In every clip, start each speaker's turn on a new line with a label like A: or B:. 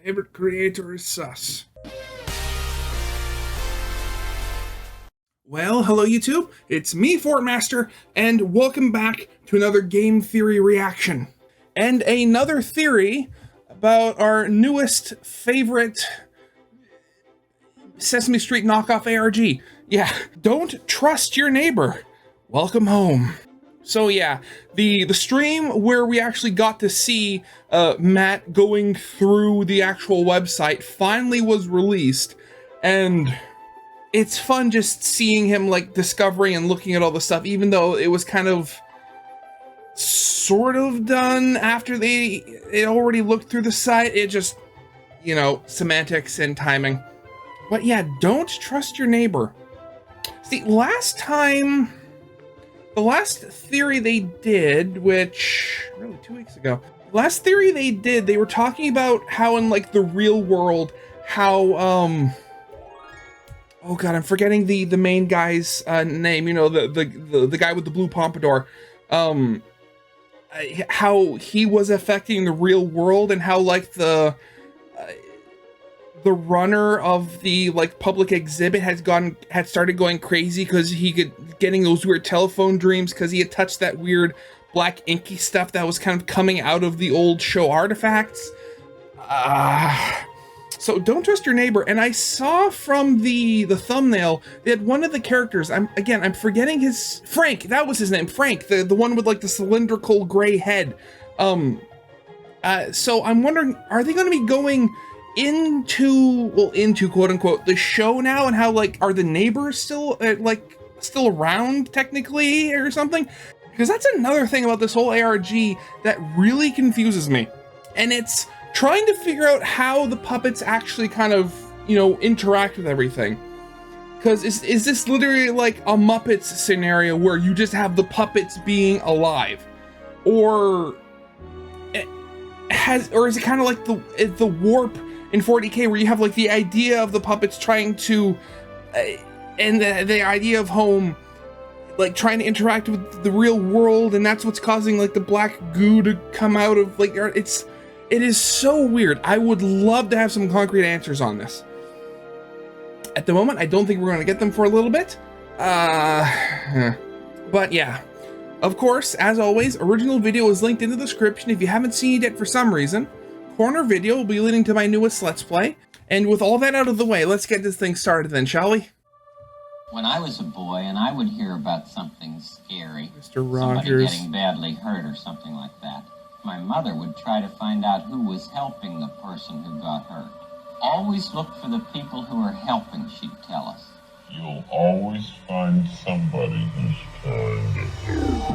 A: Favorite creator is sus. Well, hello YouTube, it's me, Fortmaster, and welcome back to another game theory reaction. And another theory about our newest favorite Sesame Street knockoff ARG. Yeah, don't trust your neighbor. Welcome home. So yeah, the stream where we actually got to see Matt going through the actual website finally was released, and it's fun just seeing him like discovering and looking at all the stuff, even though it was kind of sort of done after it already looked through the site. It just, you know, semantics and timing. But yeah, don't trust your neighbor. See, the last theory they did, which really 2 weeks ago, last theory they were talking about how in like the real world, how oh god, I'm forgetting the main guy's name, you know, the guy with the blue pompadour, how he was affecting the real world, and how like the runner of the like public exhibit had started going crazy because he getting those weird telephone dreams because he had touched that weird black inky stuff that was kind of coming out of the old show artifacts. So don't trust your neighbor. And I saw from the thumbnail that one of the characters, I'm forgetting his, Frank, that was his name, Frank, the one with like the cylindrical gray head. So I'm wondering, are they going to be going into quote unquote the show now, and how like are the neighbors still still around technically or something? Because that's another thing about this whole ARG that really confuses me, and it's trying to figure out how the puppets actually kind of, you know, interact with everything. Because is this literally like a Muppets scenario where you just have the puppets being alive, or is it kind of like the warp in 40K where you have like the idea of the puppets trying to and the idea of home like trying to interact with the real world, and that's what's causing like the black goo to come out of like it is so weird. I would love to have some concrete answers on this. At the moment, I don't think we're going to get them for a little bit. But yeah, of course, as always, original video is linked in the description if you haven't seen it yet for some reason. Corner video will be leading to my newest Let's Play. And with all that out of the way, let's get this thing started then, shall we?
B: When I was a boy and I would hear about something scary,
A: Mr. Rogers,
B: somebody getting badly hurt or something like that, my mother would try to find out who was helping the person who got hurt. Always look for the people who are helping, she'd tell us.
C: You'll always find somebody who's trying to hurt.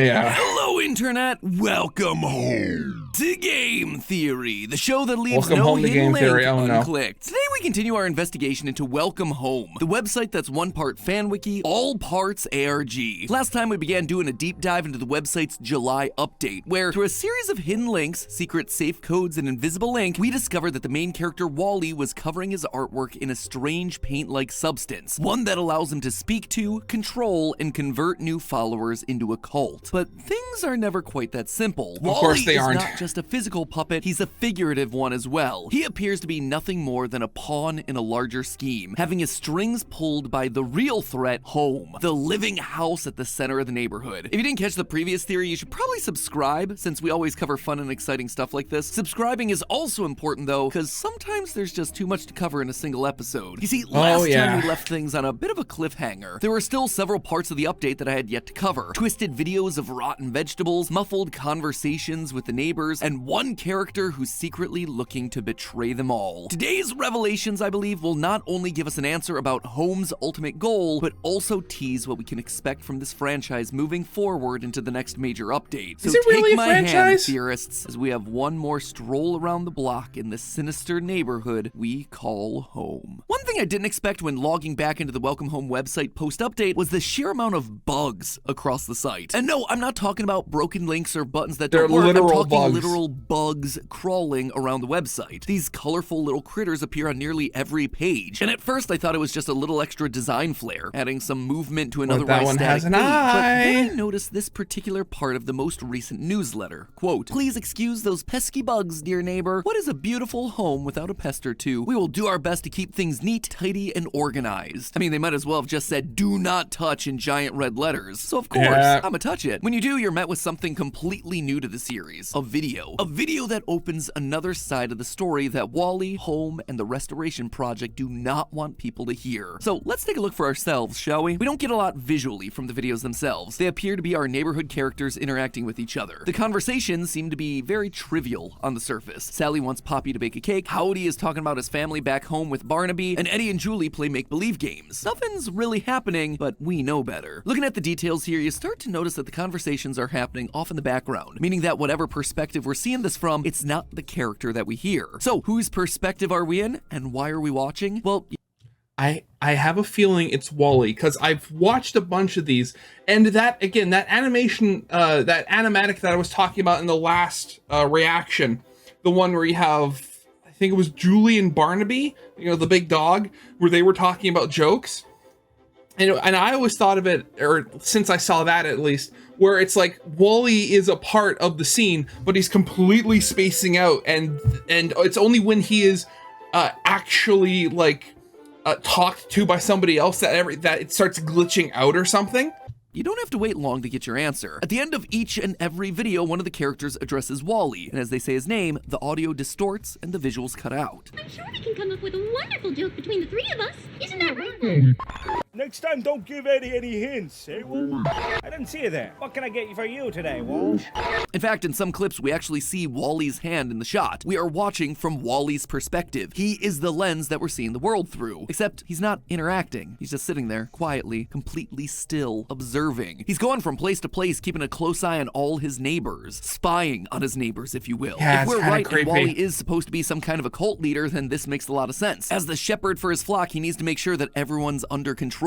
A: Yeah.
D: Hello, Internet. Welcome home to Game Theory, the show that leaves
A: Welcome
D: no
A: home to
D: hidden
A: Game
D: link
A: Theory. Oh, no.
D: unclicked. Today we continue our investigation into Welcome Home, the website that's one part FanWiki, all parts ARG. Last time we began doing a deep dive into the website's July update, where through a series of hidden links, secret safe codes, and invisible ink, we discovered that the main character Wally was covering his artwork in a strange paint-like substance, one that allows him to speak to, control, and convert new followers into a cult. But things are never quite that simple.
A: Of course they
D: Wally
A: aren't.
D: is not just a physical puppet, he's a figurative one as well. He appears to be nothing more than a pawn in a larger scheme, having his strings pulled by the real threat, Home, the living house at the center of the neighborhood. If you didn't catch the previous theory, you should probably subscribe, since we always cover fun and exciting stuff like this. Subscribing is also important though, because sometimes there's just too much to cover in a single episode. You see, last time we left things on a bit of a cliffhanger. There were still several parts of the update that I had yet to cover. Twisted videos of rotten vegetables, muffled conversations with the neighbors, and one character who's secretly looking to betray them all. Today's revelations, I believe, will not only give us an answer about Home's ultimate goal, but also tease what we can expect from this franchise moving forward into the next major update. So
A: is it really
D: take
A: a
D: my hand,
A: franchise?
D: theorists, as we have one more stroll around the block in the sinister neighborhood we call home. One thing I didn't expect when logging back into the Welcome Home website post-update was the sheer amount of bugs across the site. And no, I'm not talking about broken links or buttons that
A: They're
D: don't work. I'm
A: literal
D: talking
A: bugs.
D: literal bugs crawling around the website. These colorful little critters appear on nearly every page. And at first I thought it was just a little extra design flair, adding some movement to an
A: But that
D: otherwise
A: one
D: static
A: has an
D: page. But then
A: eye.
D: I noticed this particular part of the most recent newsletter. Quote, "Please excuse those pesky bugs, dear neighbor. What is a beautiful home without a pest or two? We will do our best to keep things neat, tidy, and organized." I mean, they might as well have just said, "Do not touch" in giant red letters. So of course,
A: Yeah.
D: I'ma touch it. When you do, you're met with something completely new to the series. A video. A video that opens another side of the story that Wally, Home, and the Restoration Project do not want people to hear. So let's take a look for ourselves, shall we? We don't get a lot visually from the videos themselves. They appear to be our neighborhood characters interacting with each other. The conversations seem to be very trivial on the surface. Sally wants Poppy to bake a cake, Howdy is talking about his family back home with Barnaby, and Eddie and Julie play make-believe games. Nothing's really happening, but we know better. Looking at the details here, you start to notice that the conversations are happening off in the background, meaning that whatever perspective we're seeing this from, it's not the character that we hear. So, whose perspective are we in, and why are we watching? Well,
A: I have a feeling it's Wally, because I've watched a bunch of these, and that, again, that animation, that animatic that I was talking about in the last reaction, the one where you have, I think it was Julie and Barnaby, you know, the big dog, where they were talking about jokes. And I always thought of it, or since I saw that at least, where it's like Wally is a part of the scene, but he's completely spacing out, and it's only when he is actually like talked to by somebody else that it starts glitching out or something.
D: you don't have to wait long to get your answer. At the end of each and every video, one of the characters addresses Wally, and as they say his name, the audio distorts and the visuals cut out.
E: I'm sure we can come up with a wonderful joke between the three of us. Isn't that right?
F: Next time, don't give Eddie any hints, eh, Walsh? I didn't see you there. What can I get for you today, Walsh?
D: In fact, in some clips, we actually see Wally's hand in the shot. We are watching from Wally's perspective. He is the lens that we're seeing the world through. Except he's not interacting. He's just sitting there, quietly, completely still, observing. He's going from place to place, keeping a close eye on all his neighbors. Spying on his neighbors, if you will.
A: Yeah,
D: if we're
A: it's kinda
D: right
A: creepy.
D: and Wally is supposed to be some kind of a cult leader, then this makes a lot of sense. As the shepherd for his flock, he needs to make sure that everyone's under control.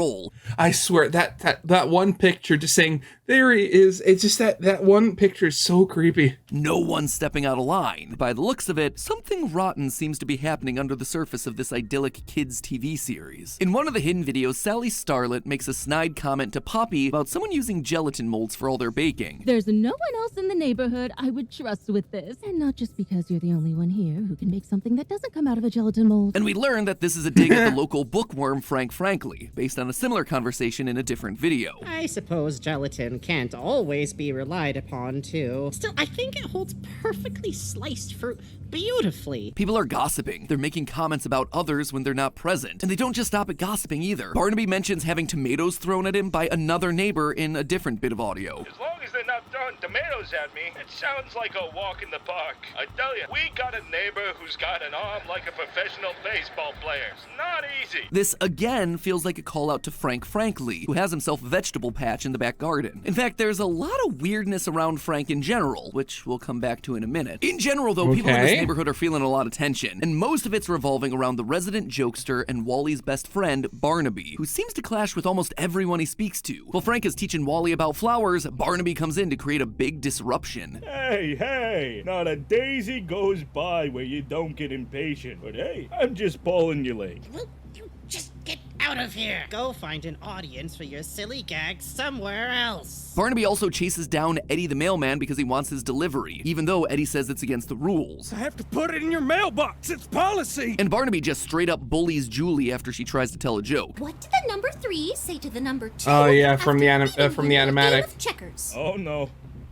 A: I swear that one picture just saying there he is, it's just that one picture is so creepy.
D: No one stepping out of line. By the looks of it, something rotten seems to be happening under the surface of this idyllic kids TV series. In one of the hidden videos, Sally Starlet makes a snide comment to Poppy about someone using gelatin molds for all their baking.
G: There's no one else in the neighborhood I would trust with this. And not just because you're the only one here who can make something that doesn't come out of a gelatin mold.
D: And we learn that this is a dig at the local bookworm Frank Frankly, based on a similar conversation in a different video.
H: I suppose gelatin can't always be relied upon, too. Still, I think it holds perfectly sliced fruit beautifully.
D: People are gossiping. They're making comments about others when they're not present. And they don't just stop at gossiping either. Barnaby mentions having tomatoes thrown at him by another neighbor in a different bit of audio.
F: As long as they're not throwing tomatoes at me, it sounds like a walk in the park. I tell you, we got a neighbor who's got an arm like a professional baseball player. It's not easy.
D: This again feels like a call out to Frank Frankly, who has himself a vegetable patch in the back garden. In fact, there's a lot of weirdness around Frank in general, which we'll come back to in a minute. In general, though, people in this neighborhood are feeling a lot of tension, and most of it's revolving around the resident jokester and Wally's best friend, Barnaby, who seems to clash with almost everyone he speaks to. While Frank is teaching Wally about flowers, Barnaby comes in to create a big disruption.
F: Hey, not a daisy goes by where you don't get impatient. But hey, I'm just pulling your leg.
H: Will you just get out of here? Go find an audience for your silly gags somewhere else.
D: Barnaby also chases down Eddie the mailman because he wants his delivery, even though Eddie says it's against the rules.
F: I have to put it in your mailbox. It's policy.
D: And Barnaby just straight up bullies Julie after she tries to tell a joke.
E: What did the number 3 say to the number 2?
A: Oh, yeah, from the
E: after beating you in a
A: animatic.
E: game of checkers.
F: Oh no,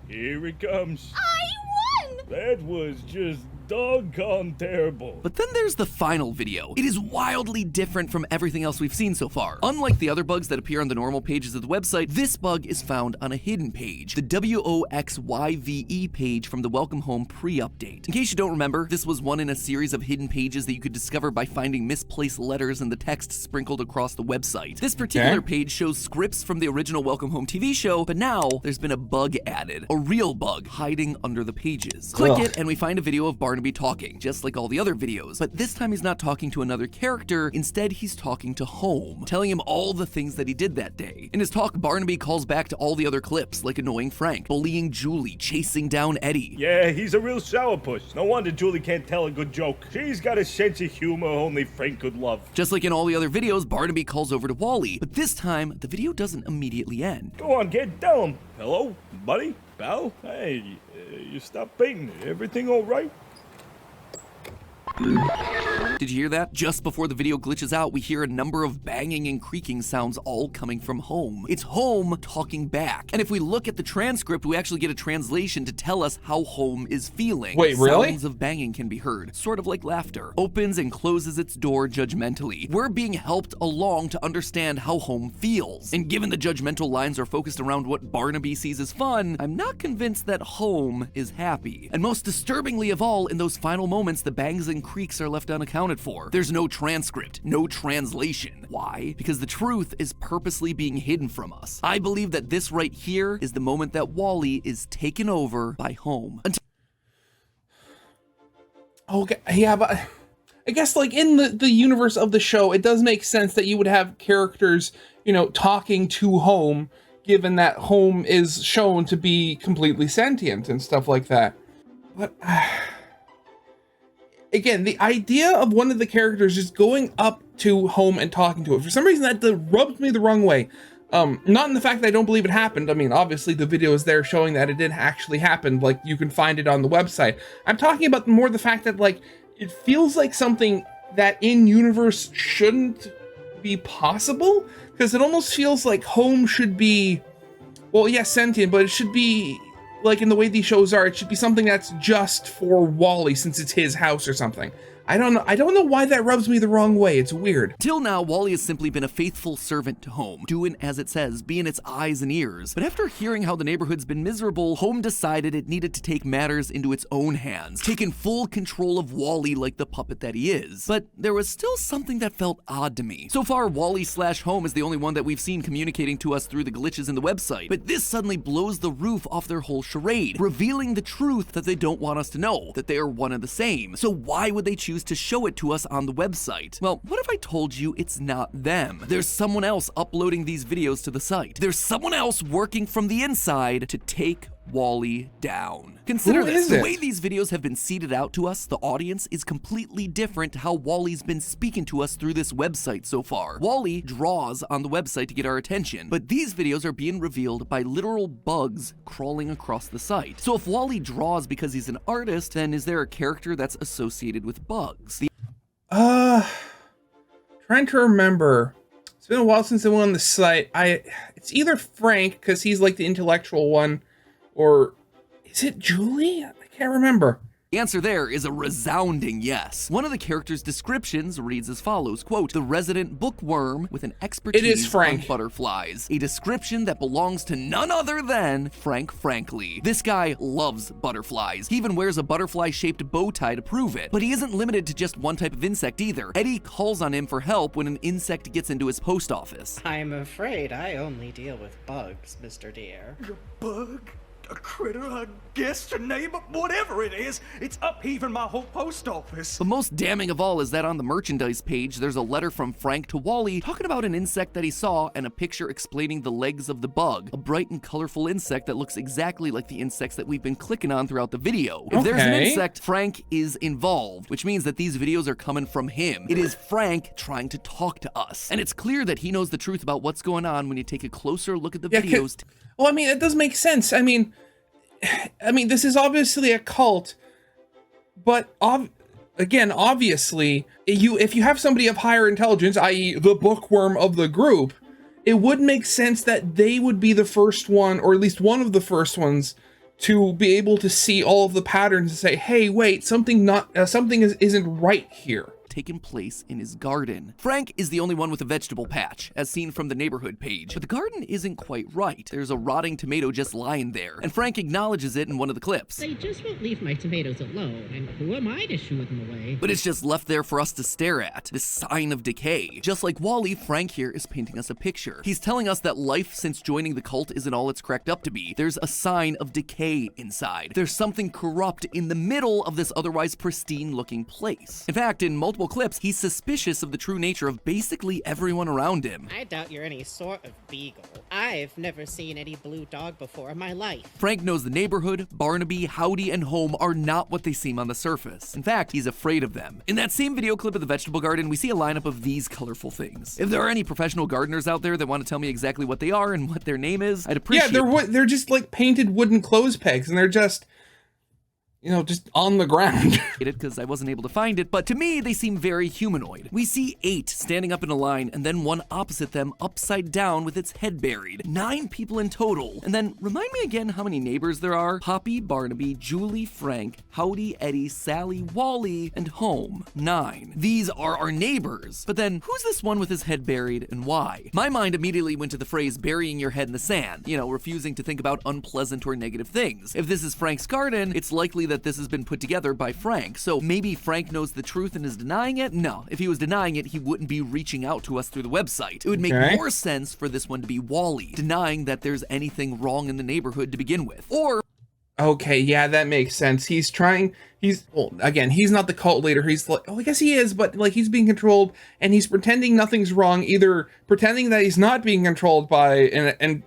F: here it comes.
E: I won!
F: That was just doggone terrible.
D: But then there's the final video. It is wildly different from everything else we've seen so far. Unlike the other bugs that appear on the normal pages of the website, this bug is found on a hidden page, the WOXYVE page from the Welcome Home pre-update. In case you don't remember, this was one in a series of hidden pages that you could discover by finding misplaced letters in the text sprinkled across the website. This particular page shows scripts from the original Welcome Home TV show, but now there's been a bug added, a real bug hiding under the pages. Click it and we find a video of Barnaby Barnaby talking, just like all the other videos. But this time he's not talking to another character, instead he's talking to Home, telling him all the things that he did that day. In his talk, Barnaby calls back to all the other clips, like annoying Frank, bullying Julie, chasing down Eddie.
F: Yeah, he's a real sourpuss. No wonder Julie can't tell a good joke. She's got a sense of humor only Frank could love.
D: Just like in all the other videos, Barnaby calls over to Wally, but this time, the video doesn't immediately end.
F: Go on, kid, tell him. Hello, buddy, pal? Hey, you stopped painting. Everything all right?
D: Did you hear that? Just before the video glitches out, we hear a number of banging and creaking sounds all coming from Home. It's Home talking back. And if we look at the transcript, we actually get a translation to tell us how Home is feeling.
A: Wait, really?
D: Sounds of banging can be heard, sort of like laughter. Opens and closes its door judgmentally. We're being helped along to understand how Home feels. And given the judgmental lines are focused around what Barnaby sees as fun, I'm not convinced that Home is happy. And most disturbingly of all, in those final moments, the bangs and creaks are left unaccounted for. There's no transcript, no translation. Why? Because the truth is purposely being hidden from us. I believe that this right here is the moment that Wally is taken over by Home.
A: Okay, yeah, but I guess like in the universe of the show, it does make sense that you would have characters, you know, talking to Home, given that Home is shown to be completely sentient and stuff like that. But again, the idea of one of the characters just going up to Home and talking to it, for some reason that rubbed me the wrong way. Not in the fact that I don't believe it happened. I mean, obviously the video is there showing that it did actually happen. Like, you can find it on the website. I'm talking about more the fact that, like, it feels like something that in universe shouldn't be possible, because it almost feels like Home should be, well, yes, sentient, but it should be, like in the way these shows are, it should be something that's just for Wally since it's his house or something. I don't know why that rubs me the wrong way. It's weird.
D: Till now, Wally has simply been a faithful servant to Home, doing as it says, being its eyes and ears. But after hearing how the neighborhood's been miserable, Home decided it needed to take matters into its own hands, taking full control of Wally like the puppet that he is. But there was still something that felt odd to me. So far, Wally/Home is the only one that we've seen communicating to us through the glitches in the website. But this suddenly blows the roof off their whole charade, revealing the truth that they don't want us to know, that they are one and the same. So why would they choose to show it to us on the website? Well, what if I told you it's not them? There's someone else uploading these videos to the site. There's someone else working from the inside to take Wally down. Consider this, the way these videos have been seeded out to us, the audience, is completely different to how Wally's been speaking to us through this website so far. Wally draws on the website to get our attention, but these videos are being revealed by literal bugs crawling across the site. So if Wally draws because he's an artist, then is there a character that's associated with bugs?
A: Trying to remember. It's been a while since I went on the site. It's either Frank, because he's like the intellectual one, or is it Julie? I can't remember.
D: The answer there is a resounding yes. One of the character's descriptions reads as follows, quote, "The resident bookworm with an expertise on butterflies." A description that belongs to none other than Frank Frankly. This guy loves butterflies. He even wears a butterfly-shaped bow tie to prove it. But he isn't limited to just one type of insect either. Eddie calls on him for help when an insect gets into his post office.
H: I'm afraid I only deal with bugs, Mr. Deere.
I: Bug? A critter, a guest, a neighbor, whatever it is, it's upheaving my whole post office.
D: But most damning of all is that on the merchandise page, there's a letter from Frank to Wally talking about an insect that he saw and a picture explaining the legs of the bug, a bright and colorful insect that looks exactly like the insects that we've been clicking on throughout the video. If there's an insect, Frank is involved, which means that these videos are coming from him. It is Frank trying to talk to us. And it's clear that he knows the truth about what's going on when you take a closer look at the videos.
A: Well, I mean, it does make sense. I mean, this is obviously a cult, but again, obviously, if you have somebody of higher intelligence, i.e. the bookworm of the group, it would make sense that they would be the first one, or at least one of the first ones, to be able to see all of the patterns and say, hey, wait, something isn't right here.
D: taken place in his garden. Frank is the only one with a vegetable patch, as seen from the neighborhood page, but the garden isn't quite right. There's a rotting tomato just lying there, and Frank acknowledges it in one of the clips.
H: They just won't leave my tomatoes alone, and who am I to shoo them away?
D: But it's just left there for us to stare at, this sign of decay. Just like Wally, Frank here is painting us a picture. He's telling us that life since joining the cult isn't all it's cracked up to be. There's a sign of decay inside. There's something corrupt in the middle of this otherwise pristine looking place. In fact, in multiple clips, he's suspicious of the true nature of basically everyone around him.
H: I doubt you're any sort of beagle. I've never seen any blue dog before in my life.
D: Frank knows the neighborhood, Barnaby, Howdy, and Home are not what they seem on the surface. In fact, he's afraid of them. In that same video clip of the vegetable garden, we see a lineup of these colorful things. If there are any professional gardeners out there that want to tell me exactly what they are and what their name is, I'd appreciate it.
A: Yeah, they're just like painted wooden clothes pegs, and they're just, you know, just on the ground.
D: Because I wasn't able to find it, but to me, they seem very humanoid. We see 8 standing up in a line, and then one opposite them upside down with its head buried. 9 people in total. And then remind me again how many neighbors there are. Poppy, Barnaby, Julie, Frank, Howdy, Eddie, Sally, Wally, and Home. 9. These are our neighbors. But then, who's this one with his head buried, and why? My mind immediately went to the phrase burying your head in the sand, you know, refusing to think about unpleasant or negative things. If this is Frank's garden, it's likely that this has been put together by Frank, so maybe Frank knows the truth and is denying it? No, if he was denying it, he wouldn't be reaching out to us through the website. It would make more sense for this one to be Wally, denying that there's anything wrong in the neighborhood to begin with. Or
A: Okay, yeah, that makes sense. Well, again, he's not the cult leader. He's like, oh, I guess he is, but like he's being controlled and he's pretending nothing's wrong, either pretending that he's not being controlled by an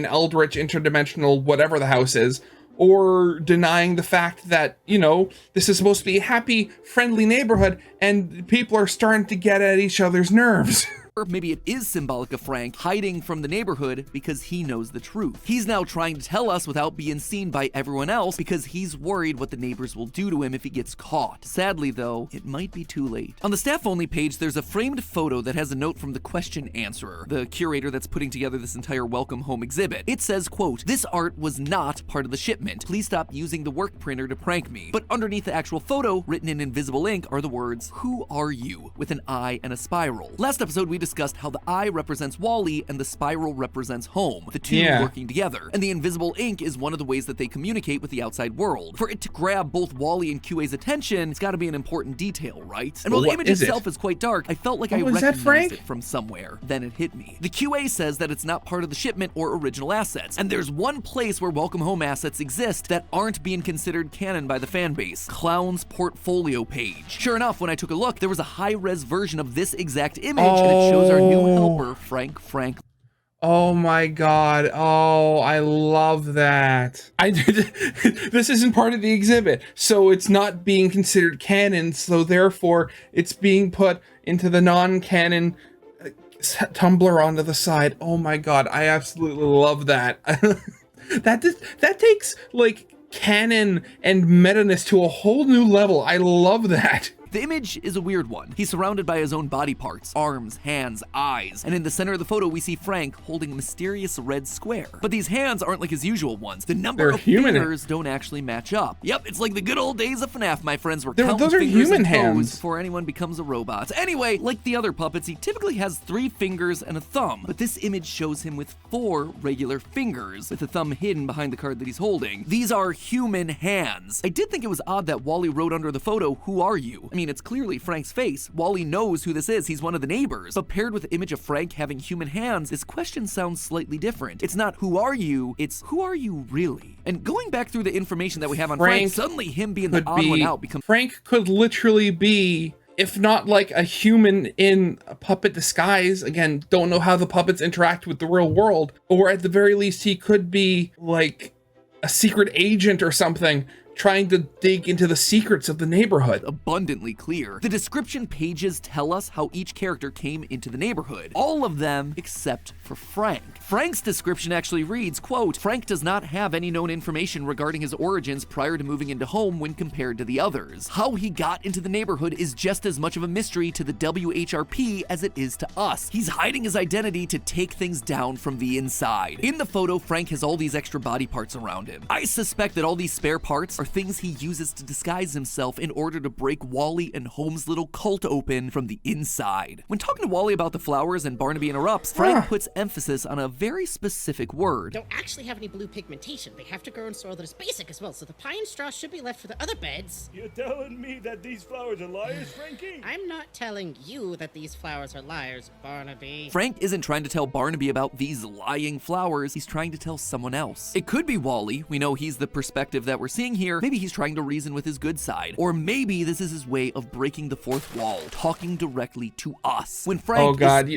A: eldritch interdimensional whatever the house is, or denying the fact that, you know, this is supposed to be a happy, friendly neighborhood and people are starting to get at each other's nerves.
D: Or maybe it is symbolic of Frank hiding from the neighborhood because he knows the truth. He's now trying to tell us without being seen by everyone else because he's worried what the neighbors will do to him if he gets caught. Sadly though, it might be too late. On the staff-only page, there's a framed photo that has a note from the question answerer, the curator that's putting together this entire Welcome Home exhibit. It says, quote, "This art was not part of the shipment. Please stop using the work printer to prank me." But underneath the actual photo, written in invisible ink, are the words, "Who are you?" with an eye and a spiral. Last episode, we discussed how the eye represents Wally and the spiral represents Home, the two working together. And the invisible ink is one of the ways that they communicate with the outside world. For it to grab both Wally and QA's attention, it's got to be an important detail, right? And while the image itself is quite dark, I felt like I recognized it from somewhere. Then it hit me. The QA says that it's not part of the shipment or original assets. And there's one place where Welcome Home assets exist that aren't being considered canon by the fan base: Clown's portfolio page. Sure enough, when I took a look, there was a high-res version of this exact image, and it shows our new helper, Frank.
A: Oh my god. Oh, I love that. This isn't part of the exhibit, so it's not being considered canon, so therefore it's being put into the non-canon Tumblr onto the side. Oh my god, I absolutely love that. That takes like canon and meta-ness to a whole new level. I love that.
D: The image is a weird one. He's surrounded by his own body parts, arms, hands, eyes, and in the center of the photo we see Frank holding a mysterious red square. But these hands aren't like his usual ones. The number of fingers don't actually match up. Yep, it's like the good old days of FNAF, my friends, were counting
A: those are
D: fingers
A: human
D: and toes
A: hands
D: before anyone becomes a robot. Anyway, like the other puppets, he typically has 3 fingers and a thumb, but this image shows him with 4 regular fingers, with the thumb hidden behind the card that he's holding. These are human hands. I did think it was odd that Wally wrote under the photo, "Who are you?" I mean, it's clearly Frank's face. Wally knows who this is. He's one of the neighbors. But paired with the image of Frank having human hands, this question sounds slightly different. It's not "who are you?" It's "who are you really?" And going back through the information that we have on Frank, suddenly him being the odd one out becomes...
A: Frank could literally be, if not like a human in a puppet disguise, again, don't know how the puppets interact with the real world, or at the very least he could be like a secret agent or something, trying to dig into the secrets of the neighborhood.
D: Abundantly clear. The description pages tell us how each character came into the neighborhood. All of them except for Frank. Frank's description actually reads, quote, "Frank does not have any known information regarding his origins prior to moving into Home when compared to the others. How he got into the neighborhood is just as much of a mystery to the WHRP as it is to us. He's hiding his identity to take things down from the inside." In the photo, Frank has all these extra body parts around him. I suspect that all these spare parts are things he uses to disguise himself in order to break Wally and Holmes' little cult open from the inside. When talking to Wally about the flowers and Barnaby interrupts, Frank puts emphasis on a very specific word.
H: Don't actually have any blue pigmentation. They have to grow in soil that is basic as well, so the pine straw should be left for the other beds.
F: You're telling me that these flowers are liars, Frankie?
H: I'm not telling you that these flowers are liars, Barnaby.
D: Frank isn't trying to tell Barnaby about these lying flowers, he's trying to tell someone else. It could be Wally, we know he's the perspective that we're seeing here, maybe he's trying to reason with his good side, or maybe this is his way of breaking the fourth wall, talking directly to us. When Frank
A: Oh God,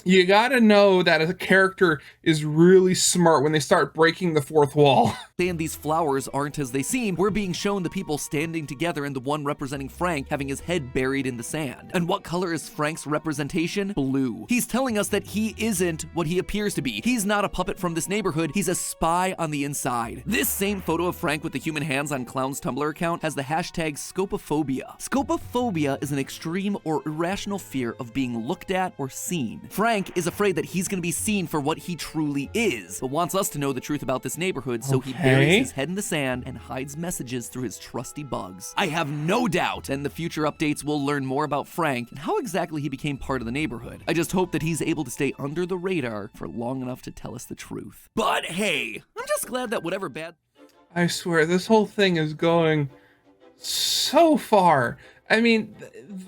A: you gotta know that a character is really smart when they start breaking the fourth wall.
D: And these flowers aren't as they seem, we're being shown the people standing together and the one representing Frank having his head buried in the sand. And what color is Frank's representation? Blue. He's telling us that he isn't what he appears to be. He's not a puppet from this neighborhood, he's a spy on the inside. This same photo of Frank with the human hands on Clown's Tumblr account has the hashtag Scopophobia. Scopophobia is an extreme or irrational fear of being looked at or seen. Frank is afraid that he's gonna be seen for what he truly is, but wants us to know the truth about this neighborhood, so he buries his head in the sand and hides messages through his trusty bugs. I have no doubt in the future updates we'll learn more about Frank and how exactly he became part of the neighborhood. I just hope that he's able to stay under the radar for long enough to tell us the truth. But hey, I'm just glad that whatever bad...
A: I swear, this whole thing is going so far. I mean,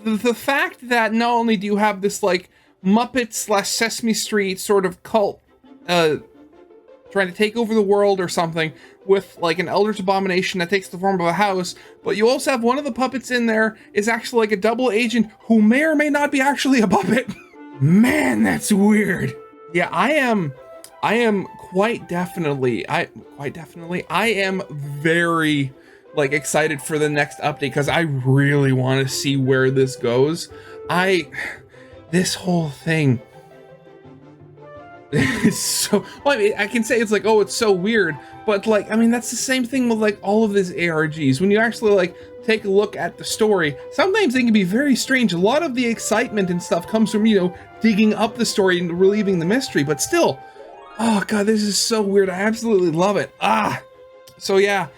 A: the fact that not only do you have this, like, Muppet/Sesame Street sort of cult, trying to take over the world or something with like an Eldritch Abomination that takes the form of a house, but you also have one of the puppets in there is actually like a double agent who may or may not be actually a puppet. Man, that's weird. Yeah, I am quite definitely, I am very like excited for the next update because I really want to see where this goes. This whole thing, it's so, well, I mean, I can say it's like, oh, it's so weird, but like, I mean, that's the same thing with like all of these ARGs. When you actually like take a look at the story, sometimes they can be very strange. A lot of the excitement and stuff comes from, you know, digging up the story and relieving the mystery, but still, oh God, this is so weird. I absolutely love it. So yeah,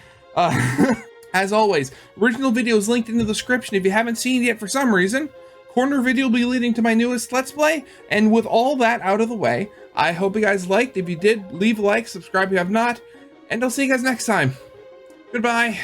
A: as always, original video is linked in the description if you haven't seen it yet for some reason. Corner video will be leading to my newest Let's Play, and with all that out of the way, I hope you guys liked. If you did, leave a like, subscribe if you have not, and I'll see you guys next time. Goodbye.